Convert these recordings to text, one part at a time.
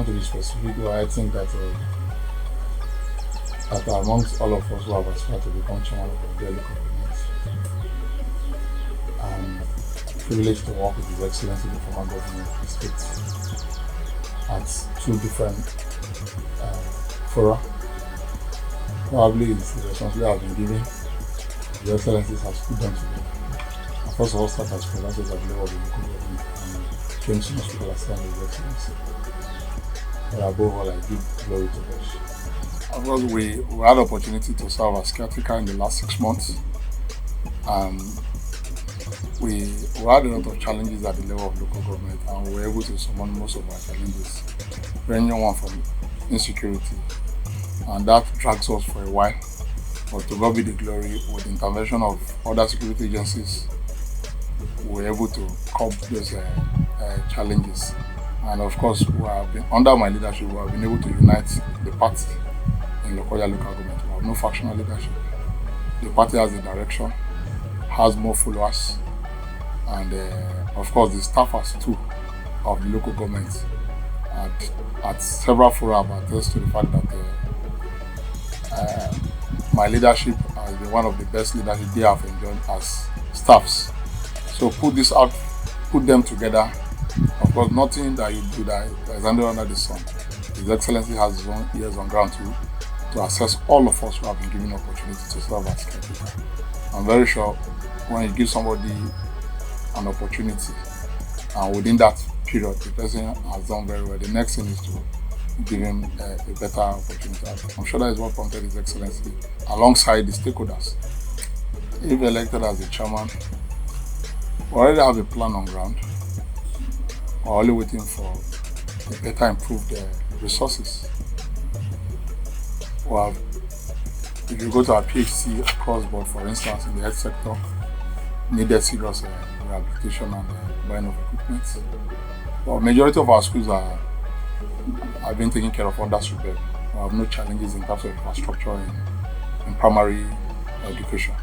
to be specific, but I think that amongst all of us who have aspired to become chairman of the local government, I'm privileged to work with His Excellency the former governor of the state at two different fora. Probably it's the responsibility I've been given. His Excellency has put them together. And first of all, start as president at the level of the local government and came so much people as His Excellency. But above all, I give glory to God. Of course, we had the opportunity to serve as caretaker in the last 6 months. We had a lot of challenges at the level of local government, and we were able to surmount most of our challenges, ranging one from insecurity, and that drags us for a while. But to God be the glory, with the intervention of other security agencies, we were able to curb those challenges. And of course, under my leadership, we have been able to unite the party in Lokoja local government. We have no factional leadership. The party has a direction, has more followers, and of course, the staffers too of the local government at several fora have attested to the fact that my leadership has been one of the best leadership they have enjoyed as staffs. So put them together. Of course, nothing that you do that is under the sun. His Excellency has his own ears on ground to assess all of us who have been given opportunity to serve as caretaker. I'm very sure when you give somebody an opportunity and within that period the person has done very well, the next thing is to give him a better opportunity. I'm sure that is what prompted His Excellency alongside the stakeholders. If elected as the chairman, we already have a plan on ground. We're only waiting for a better improved resources. If you go to our PHC across board, for instance, in the health sector, needed serious rehabilitation and buying of equipment. But majority of our schools have been taken care of under SUBEB. We have no challenges in terms of infrastructure in primary education.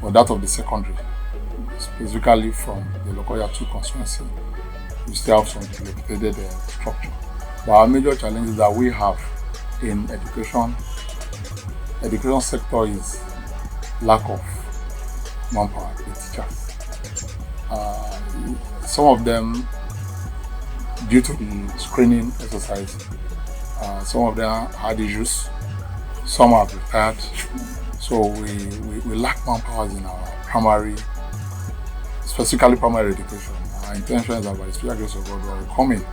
But that of the secondary, specifically from the Lokoja 2 constituency, we still have some dilapidated structure. But our major challenges that we have in education sector is lack of manpower, the teachers. Some of them, due to the screening exercise, some of them had issues, some have retired. So we lack manpower in our primary, specifically primary education. Our intention is that by the special grace of God, when we come in,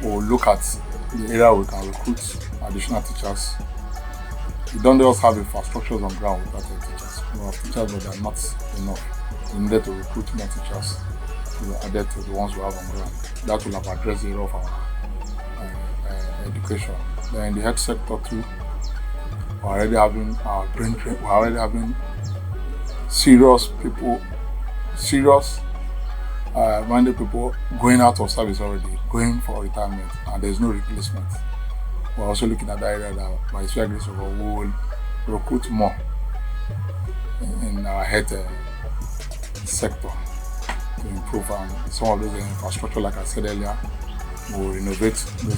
we'll look at the area we can recruit additional teachers. We don't just have infrastructures on ground without teachers. We have teachers, but they are not enough. We needed to recruit more teachers to be added to the ones we have on ground. That will have addressed the area of our education. Then in the health sector too, we're already having our brain drain. We're already having minded people going out of service already, going for retirement, and there's no replacement. We're also looking at that area that by the special grace of God, we will recruit more in our health sector to improve some of those infrastructure. Like I said earlier, we'll renovate those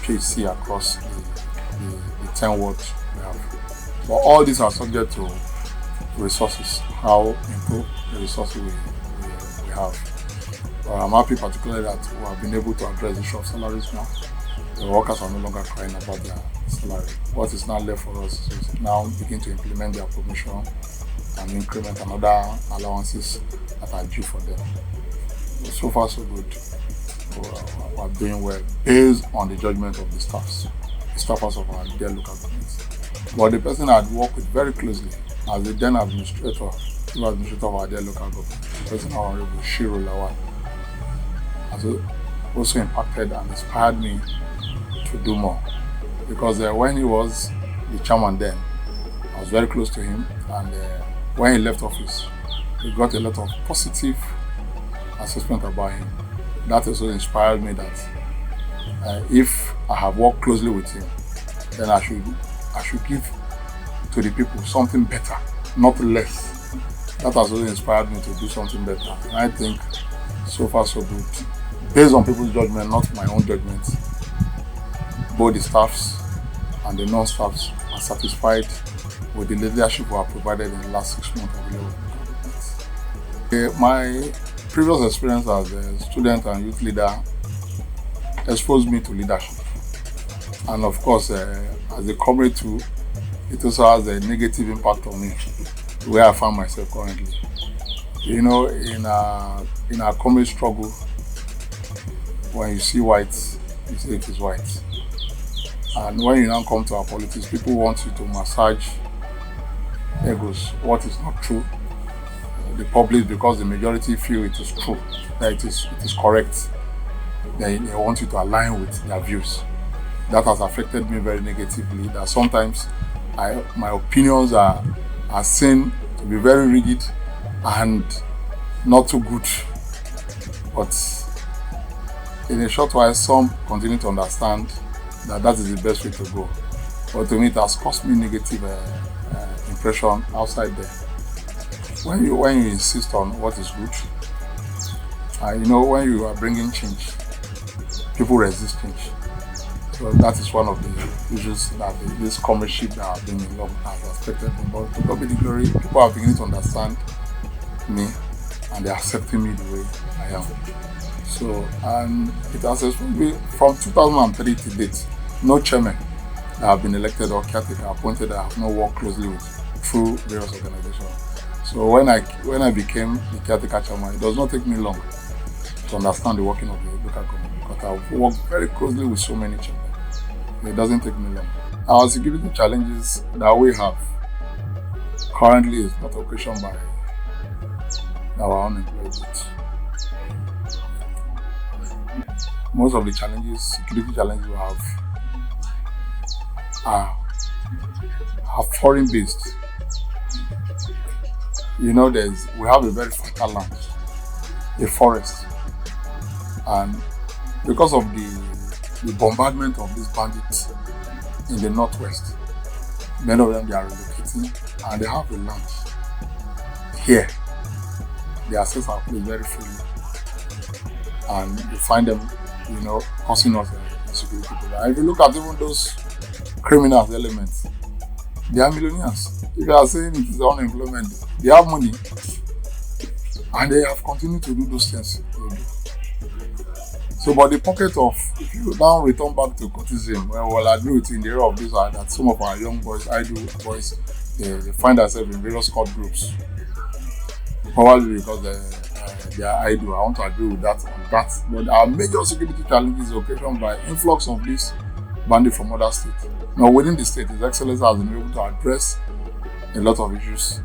PHC across the 10 wards we have. But all these are subject to resources, how improve the resources we have. I'm happy particularly that we have been able to address the issue of salaries now. The workers are no longer crying about their salary. What is now left for us is now begin to implement their promotion and increment and other allowances that are due for them. So far so good. We are doing well based on the judgment of the staffers of our dear local governments. But the person I'd worked with very closely as the then administrator of our dear local government, the person Honorable Shiro Lawal, has also impacted and inspired me to do more. Because when he was the chairman then, I was very close to him, and when he left office, we got a lot of positive assessment about him. That also inspired me that if I have worked closely with him, then I should give to the people something better, not less. That has also inspired me to do something better. And I think so far so good. based on people's judgment, not my own judgment. Both the staffs and the non-staffs are satisfied with the leadership we have provided in the last 6 months of the level of government. My previous experience as a student and youth leader exposed me to leadership. And of course, as a comrade too, it also has a negative impact on me, where I find myself currently. You know, in our comrade struggle, when you see white, you say it is white. And when you now come to our politics, people want you to massage egos, what is not true. The public, because the majority feel it is true, that it is correct, they want you to align with their views. That has affected me very negatively, that sometimes my opinions are seen to be very rigid and not too good. But in a short while, some continue to understand that is the best way to go. But to me, it has caused me negative impression outside there. When you insist on what is good, you know, when you are bringing change, people resist change. So that is one of the issues that this comradeship that have been in love has affected me. But to God be the glory, people are beginning to understand me and they're accepting me the way I am. So, and it has been from 2003 to date, no chairman that have been elected or caretaker appointed that I have not worked closely with through various organizations. So when I became the caretaker chairman, it does not take me long to understand the working of the local government, because I've worked very closely with so many chairmen. It doesn't take me long. Our security challenges that we have currently is not occasioned by our unemployed youth. Most of the security challenges we have are foreign based. You know, we have a very fertile land, a forest, and because of the bombardment of these bandits in the northwest, many of them they are relocating and they have the land here. They access our place very freely, and you find them, you know, causing us insecurity. And if you look at even those criminals elements, they are millionaires. If you are saying it is unemployment, they have money and they have continued to do those things. So, but the pocket of, if you now return back to courtesim, well, I agree with you in the area of this, that some of our young boys, idle boys, they find themselves in various court groups. Probably because they are idle. I want to agree with that on that. But our major security challenges is occasioned by influx of this bandit from other states. Now, within the state, His Excellency has been able to address a lot of issues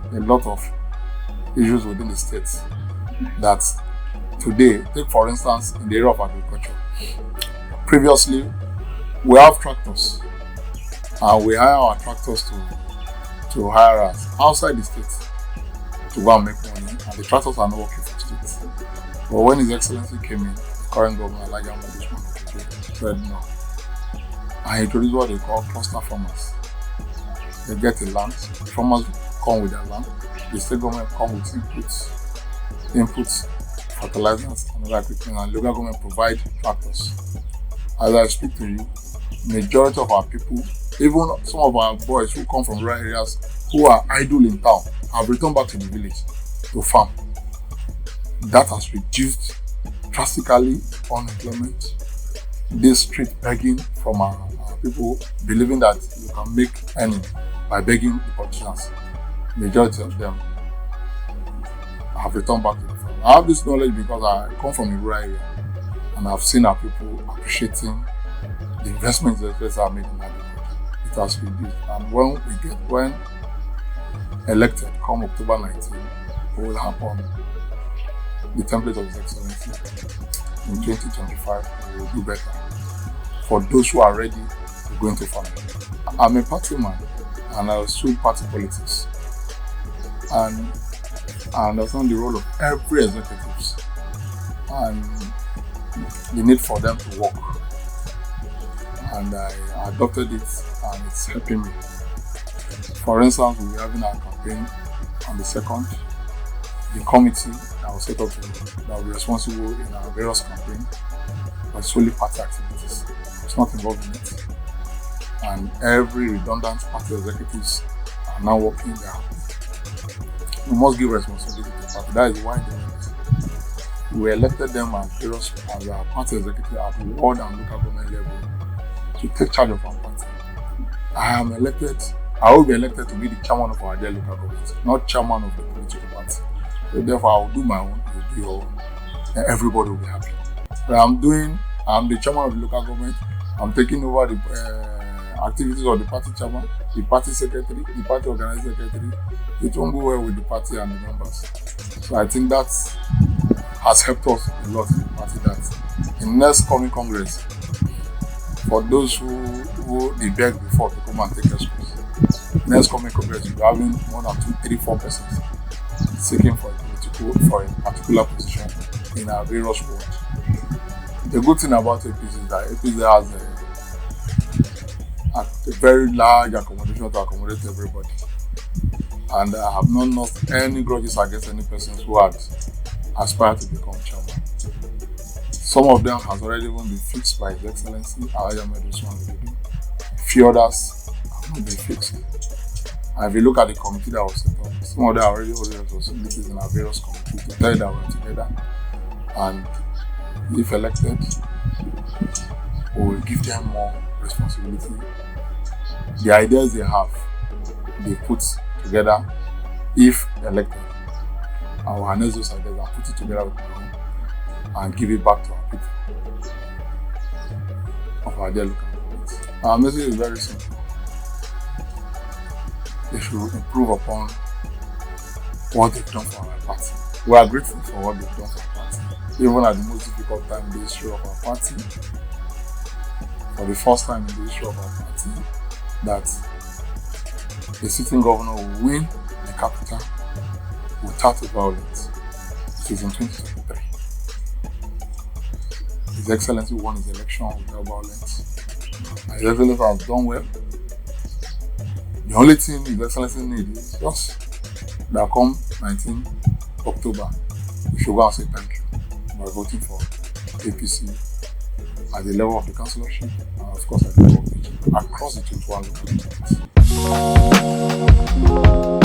within the state that today, take for instance, in the area of agriculture. Previously, we have tractors and we hire our tractors to hire us outside the state to go and make money, and the tractors are not working for states. But when His Excellency came in, the current governor, Adamu, said no. And he introduced what they call cluster farmers. They get the land, the farmers come with their land, the state government come with inputs, fertilizers, and other equipment, and local government provide tractors. As I speak to you, majority of our people, even some of our boys who come from rural areas who are idle in town, have returned back to the village to farm. That has reduced drastically unemployment, this street begging from our people, believing that you can make earning by begging the politicians. Majority of them have returned back to the farm. I have this knowledge because I come from a rural area and I've seen our people appreciating the investments that they have made in agriculture. It has reduced. And when elected, come October 19, we will have on the template of His Excellency. In 2025, we will do better for those who are ready to go into farming. I'm a party man and I was through party politics. And I understand the role of every executives and the need for them to work. And I adopted it and it's helping me. For instance, we're having our campaign on the 2nd. The committee that was set up that will be responsible in our various campaigns was solely party activities. I was not involved in it. And every redundant party executives are now working there. We must give responsibility to the party. That is why we elected them as our party executive at ward and local government level to take charge of our party. I will be elected to be the chairman of our dear local government, not chairman of the political party. So therefore, I will do my own, you do your own, and everybody will be happy. But I'm the chairman of the local government. I'm taking over the activities of the party chairman, the party secretary, the party organizing secretary. It won't go well with the party and the members. So I think that has helped us a lot in the party, that in next coming Congress, for those who they begged before to come and take excuse, next coming Congress will be having more than 2, 3, 4 persons seeking for a particular position in our various wards. The good thing about APC is that APC has a very large accommodation to accommodate everybody. And I have not lost any grudges against any persons who had aspired to become chairman. Some of them has already even been fixed by His Excellency Adamu. A few others have not been fixed. And if you look at the committee that was set up, some of them are already holding responsibilities in our various committees to tell you that we're together. And if elected, we will give them more responsibility. The ideas they have, they put together if elected. I will harness those ideas and put it together with my own and give it back to our people of our dear local government. Our message is very simple. They should improve upon what they've done for our party. We are grateful for what they've done for our party. Even at the most difficult time in the history of our party, for the first time in the history of our party, that the sitting governor will win the capital without violence. It is in 2023. His Excellency won his election without violence. And His Excellency has done well. The only thing His Excellency needs is just that come 19 October, we should go and say thank you by voting for APC at the level of the councillorship and of course at the level of the across the 21 local governments.